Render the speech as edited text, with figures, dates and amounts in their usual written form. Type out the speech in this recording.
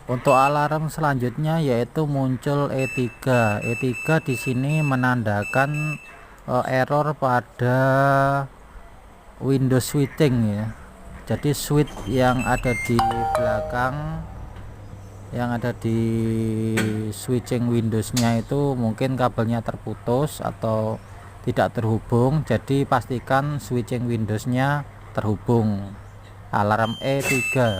Untuk alarm selanjutnya yaitu muncul E3. E3 di sini menandakan error pada Windows switching ya. Jadi switch yang ada di belakang, yang ada di switching Windowsnya itu mungkin kabelnya terputus atau tidak terhubung. Jadi pastikan switching Windowsnya terhubung. Alarm E3.